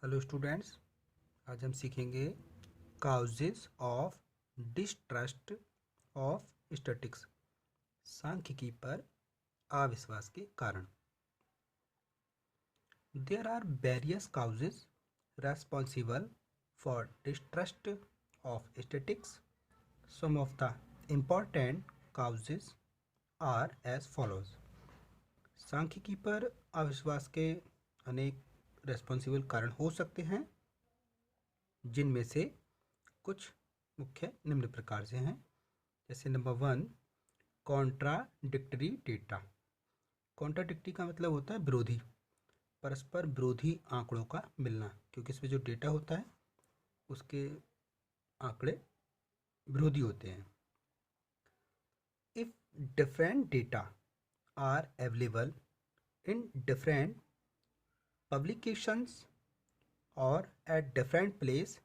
Hello students, आज हम सीखेंगे causes of distrust of statics, सांख्यिकी पर अविश्वास के कारण। There are various causes responsible for distrust of statics. Some of the important causes are as follows. सांख्यिकी पर अविश्वास के अनेक रेस्पॉन्सिबल कारण हो सकते हैं, जिनमें से कुछ मुख्य निम्न प्रकार से हैं। जैसे नंबर 1, कॉन्ट्राडिक्टरी डेटा। कॉन्ट्राडिक्टरी का मतलब होता है विरोधी, परस्पर विरोधी आंकड़ों का मिलना, क्योंकि इसमें जो डेटा होता है उसके आंकड़े विरोधी होते हैं। If different data are available in different publications और at different place,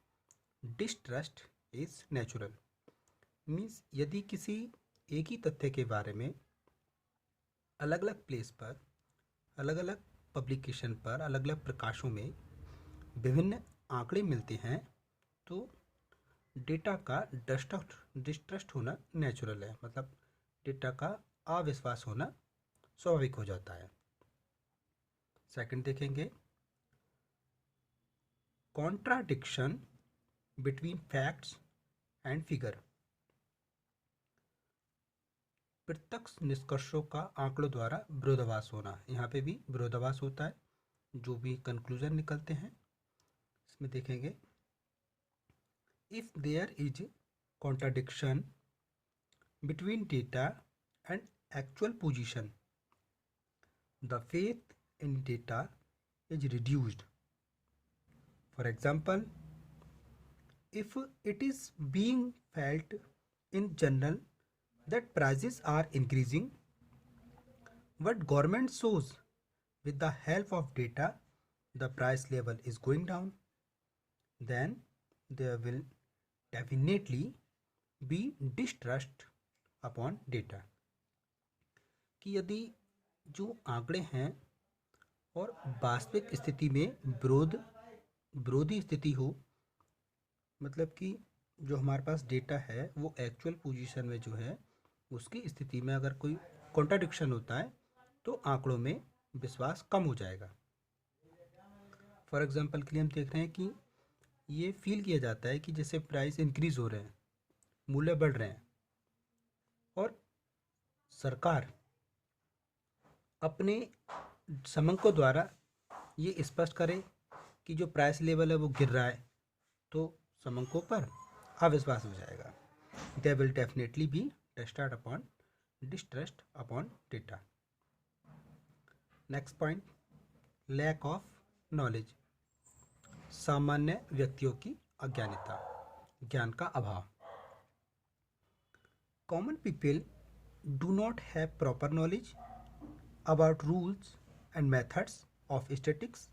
distrust is natural. Means यदि किसी एक ही तथ्य के बारे में अलग अलग प्लेस पर, अलग अलग पब्लिकेशन पर, अलग अलग प्रकाशों में विभिन्न आंकड़े मिलते हैं, तो डेटा का डिस्ट्रस्ट होना नेचुरल है, मतलब डेटा का अविश्वास होना स्वाभाविक हो जाता है। सेकंड देखेंगे, contradiction between facts and figure. प्रत्यक्ष निष्कर्षों का आंकड़ों द्वारा विरोधाभास होना। यहाँ पे भी विरोधाभास होता है, जो भी कंक्लूजन निकलते हैं। इसमें देखेंगे, if there is contradiction between data and actual position, the faith in data is reduced. For example, if it is being felt in general that prices are increasing, but government shows with the help of data the price level is going down, then there will definitely be distrust upon data। कि यदि जो आंकड़े हैं और वास्तविक स्थिति में विरोधी स्थिति हो, मतलब कि जो हमारे पास डेटा है वो एक्चुअल पोजीशन में जो है उसकी स्थिति में अगर कोई कॉन्ट्राडिक्शन होता है तो आंकड़ों में विश्वास कम हो जाएगा। फॉर एग्जांपल के लिए हम देख रहे हैं कि ये फील किया जाता है कि जैसे प्राइस इंक्रीज हो रहे हैं, मूल्य बढ़ रहे हैं, और सरकार अपने समंकों द्वारा ये स्पष्ट करे कि जो प्राइस लेवल है वो गिर रहा है, तो समंकों पर अविश्वास हो जाएगा। There will definitely be distrust upon data। Next point, lack of knowledge. सामान्य व्यक्तियों की अज्ञानता, ज्ञान का अभाव। Common people do not have proper knowledge about rules and methods of statics,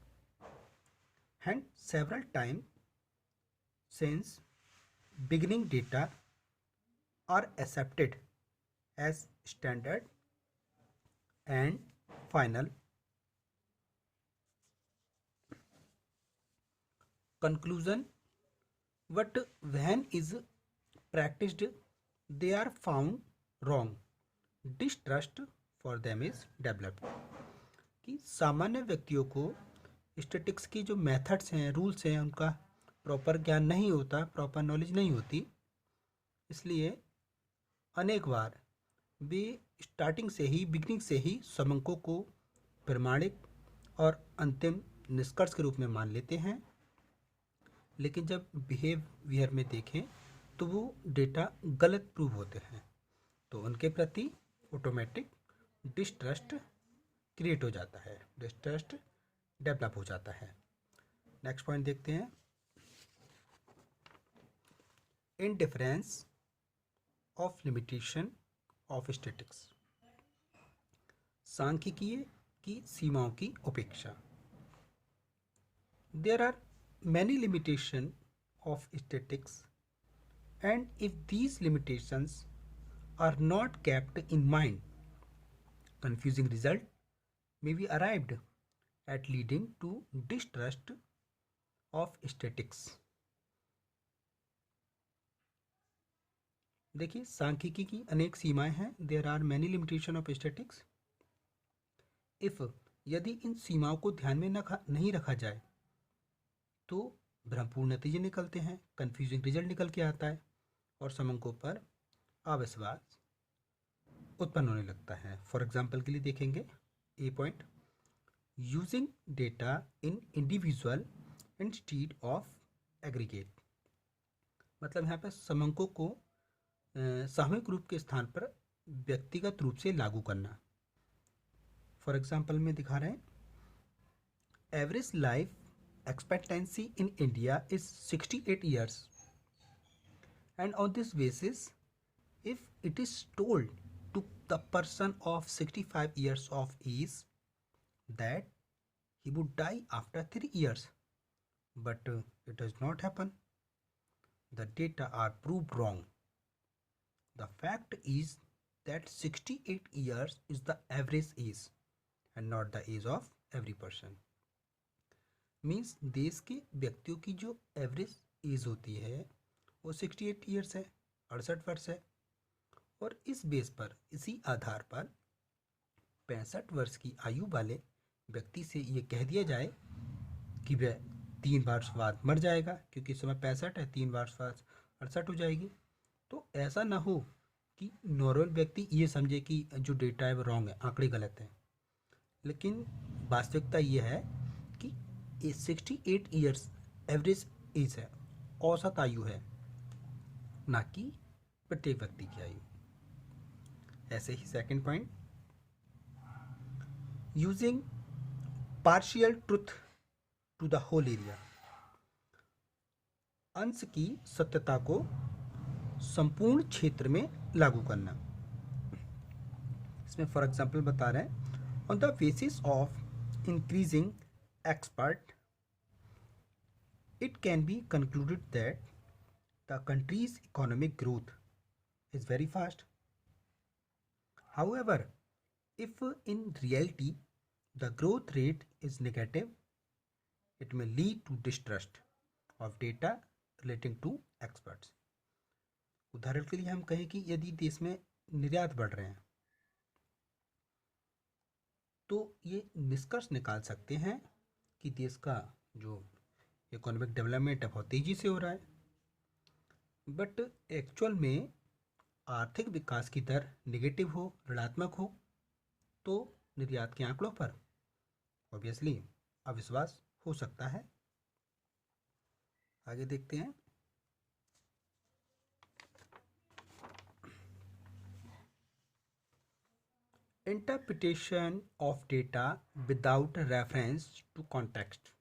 and several time since beginning data are accepted as standard and final conclusion, but when is practiced they are found wrong, distrust for them is developed। कि सामान्य व्यक्तियों को statics की जो methods हैं, rules हैं, उनका proper ज्ञान नहीं होता, प्रॉपर नॉलेज नहीं होती, इसलिए अनेक बार वे स्टार्टिंग से ही, बिगनिंग से ही समंकों को प्रमाणिक और अंतिम निष्कर्ष के रूप में मान लेते हैं, लेकिन जब बिहेवियर में देखें तो वो डेटा गलत प्रूव होते हैं, तो उनके प्रति ऑटोमेटिक डिस्ट्रस्ट क्रिएट हो जाता है, डिस्ट्रस्ट डेवलप हो जाता है। नेक्स्ट पॉइंट देखते हैं, indifference of limitation of statics. सांख्यिकीय की सीमाओं की उपेक्षा। There are many limitation of statics, and if these limitations are not kept in mind, confusing result may be arrived at, leading to distrust of statics. देखिए, सांख्यिकी की अनेक सीमाएं हैं। There are many limitation of statics. If यदि इन सीमाओं को ध्यान में नहीं रखा जाए तो भ्रमपूर्ण नतीजे निकलते हैं, कंफ्यूजिंग रिजल्ट निकल के आता है और समंकों पर अविश्वास उत्पन्न होने लगता है। फॉर एग्जाम्पल के लिए देखेंगे a point, using data in individual instead of aggregate. मतलब यहाँ पर समंकों को सामूहिक रूप के स्थान पर व्यक्तिगत रूप से लागू करना। फॉर एग्जाम्पल में दिखा रहे हैं, average life expectancy in India is 68 years, and on this basis, if it is told to the person of 65 years of age that he would die after 3 years, but it does not happen, the data are proved wrong. The fact is that 68 years is the average age and not the age of every person. Means देश के व्यक्तियों की जो average age होती है वो 68 years है, 68 वर्ष है। और इस बेस पर, इसी आधार पर 65 वर्ष की आयु वाले व्यक्ति से ये कह दिया जाए कि वह 3 वर्ष बाद मर जाएगा, क्योंकि इस समय 65 है, 3 वर्ष बाद 68 हो जाएगी। तो ऐसा ना हो कि नॉर्मल व्यक्ति ये समझे कि जो डेटा है वो रॉन्ग है, आंकड़े गलत हैं। लेकिन वास्तविकता ये है कि 68 ईयर्स एवरेज एज है, औसत आयु है, ना कि प्रत्येक व्यक्ति की आयु। ऐसे ही second point, using partial truth to the whole area. अंश की सत्यता को संपूर्ण क्षेत्र में लागू करना। इसमें फॉर एग्जाम्पल बता रहे हैं, on the basis of increasing expert, it can be concluded that the country's economic growth is very fast. However, if in reality the growth rate is negative, it may lead to distrust of data relating to experts. उदाहरण के लिए हम कहें कि यदि देश में निर्यात बढ़ रहे हैं तो ये निष्कर्ष निकाल सकते हैं कि देश का जो इकोनॉमिक डेवलपमेंट है बहुत तेज़ी से हो रहा है, बट एक्चुअल में आर्थिक विकास की दर नेगेटिव हो, ऋणात्मक हो, तो निर्यात के आंकड़ों पर ऑब्वियसली अविश्वास हो सकता है। आगे देखते हैं, interpretation of data without reference to context.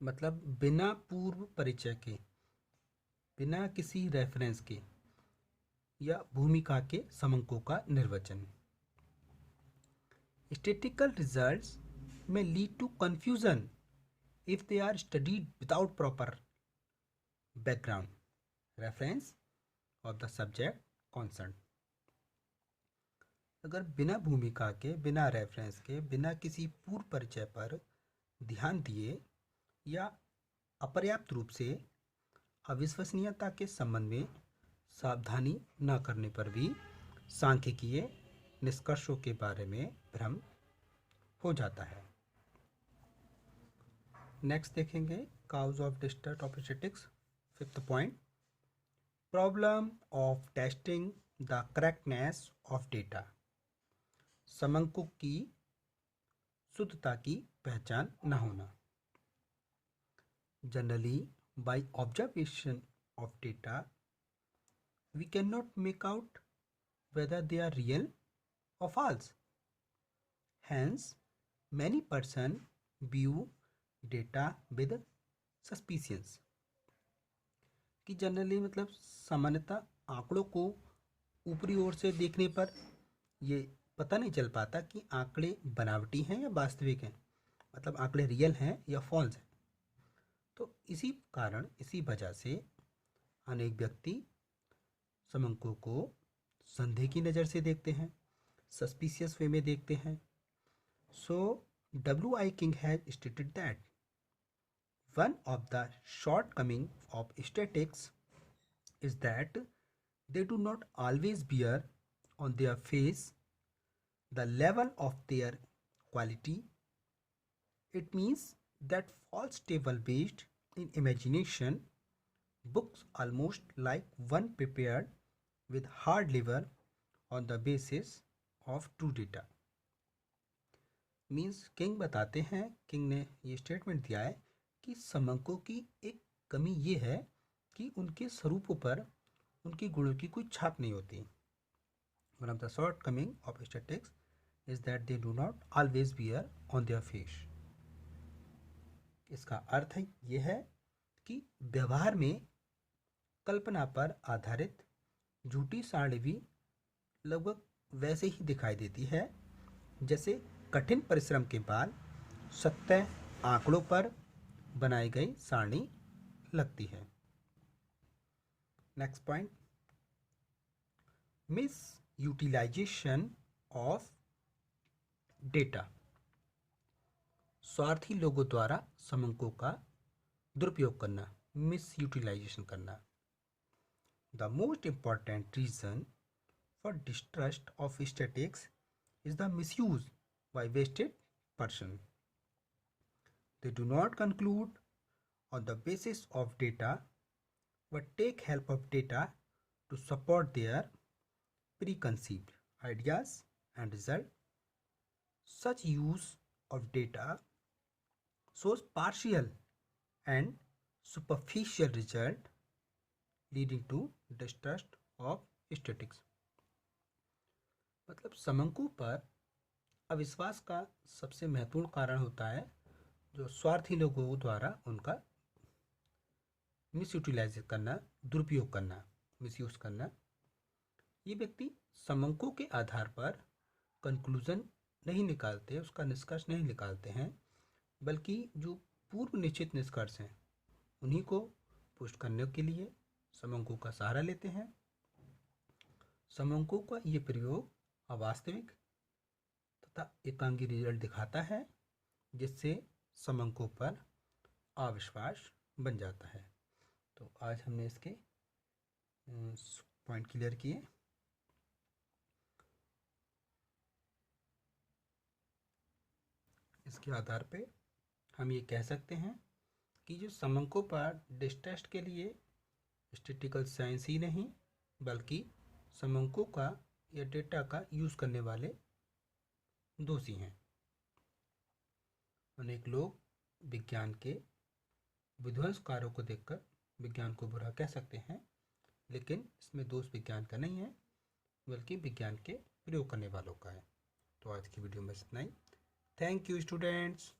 मतलब बिना पूर्व परिचय के, बिना किसी रेफरेंस के या भूमिका के समंकों का निर्वचन। स्टैटिस्टिकल रिजल्ट्स में lead to confusion if they are studied without proper background reference of the subject concern. अगर बिना भूमिका के, बिना रेफरेंस के, बिना किसी पूर्व परिचय पर ध्यान दिए या अपर्याप्त रूप से अविश्वसनीयता के संबंध में सावधानी न करने पर भी सांख्यिकीय निष्कर्षों के बारे में भ्रम हो जाता है। नेक्स्ट देखेंगे, cause of distrust of statistics. Fifth point, problem of testing the correctness of data. समंकों की शुद्धता की पहचान न होना। Generally, by observation of data, we cannot make out whether they are real or false. Hence, many persons view data with suspicion. कि generally मतलब सामान्यतः आंकड़ों को ऊपरी ओर से देखने पर ये पता नहीं चल पाता कि आंकड़े बनावटी हैं या वास्तविक हैं, मतलब आंकड़े रियल हैं या फॉल्स हैं। तो इसी कारण, इसी वजह से अनेक व्यक्ति समंकों को संदेह की नज़र से देखते हैं, सस्पिशियस वे में देखते हैं। सो W.I. King has stated that One of the shortcomings of statics is that they do not always bear on their face the level of their quality. It means that false table based in imagination books almost like one prepared with hard labor on the basis of true data. Means king बताते हैं, king ने ये statement दिया है कि समंकों की एक कमी ये है कि उनके स्वरूपों पर उनके गुणों की कोई छाप नहीं होती. One of the shortcoming of statics is that they do not always bear on their face. इसका अर्थ है ये है कि व्यवहार में कल्पना पर आधारित झूठी साड़ी भी लगभग वैसे ही दिखाई देती है जैसे कठिन परिश्रम के बाद सत्य आंकड़ों पर बनाई गई सारणी लगती है. Next point, misutilization of data. स्वार्थी लोगों द्वारा समंकों का दुरुपयोग करना, मिस यूटिलाइजेशन करना. The most important reason for distrust of statics is the misuse by wasted person. They do not conclude on the basis of data but take help of data to support their preconceived ideas and result. Such use of data shows partial and superficial result leading to distrust of statics. मतलब समंकों पर अविश्वास का सबसे महत्वपूर्ण कारण होता है जो स्वार्थी लोगों द्वारा उनका मिसयूटिलाइज करना, दुरुपयोग करना, मिसयूज करना. ये व्यक्ति समंकों के आधार पर कंक्लूजन नहीं निकालते, उसका निष्कर्ष नहीं निकालते हैं, बल्कि जो पूर्व निश्चित निष्कर्ष हैं उन्हीं को पुष्ट करने के लिए समंकों का सहारा लेते हैं. समंकों का ये प्रयोग अवास्तविक तथा एकांगी रिजल्ट दिखाता है जिससे समंकों पर अविश्वास बन जाता है. तो आज हमने इसके पॉइंट क्लियर किए. इसके आधार पे हम ये कह सकते हैं कि जो समंकों पर डिस्ट्रस्ट के लिए स्टैटिस्टिकल साइंस ही नहीं बल्कि समंकों का या डेटा का यूज़ करने वाले दोषी हैं. अनेक लोग विज्ञान के विध्वंस कार्यों को देखकर विज्ञान को बुरा कह सकते हैं, लेकिन इसमें दोष विज्ञान का नहीं है बल्कि विज्ञान के प्रयोग करने वालों का है. तो आज की वीडियो में इतना ही. Thank you students.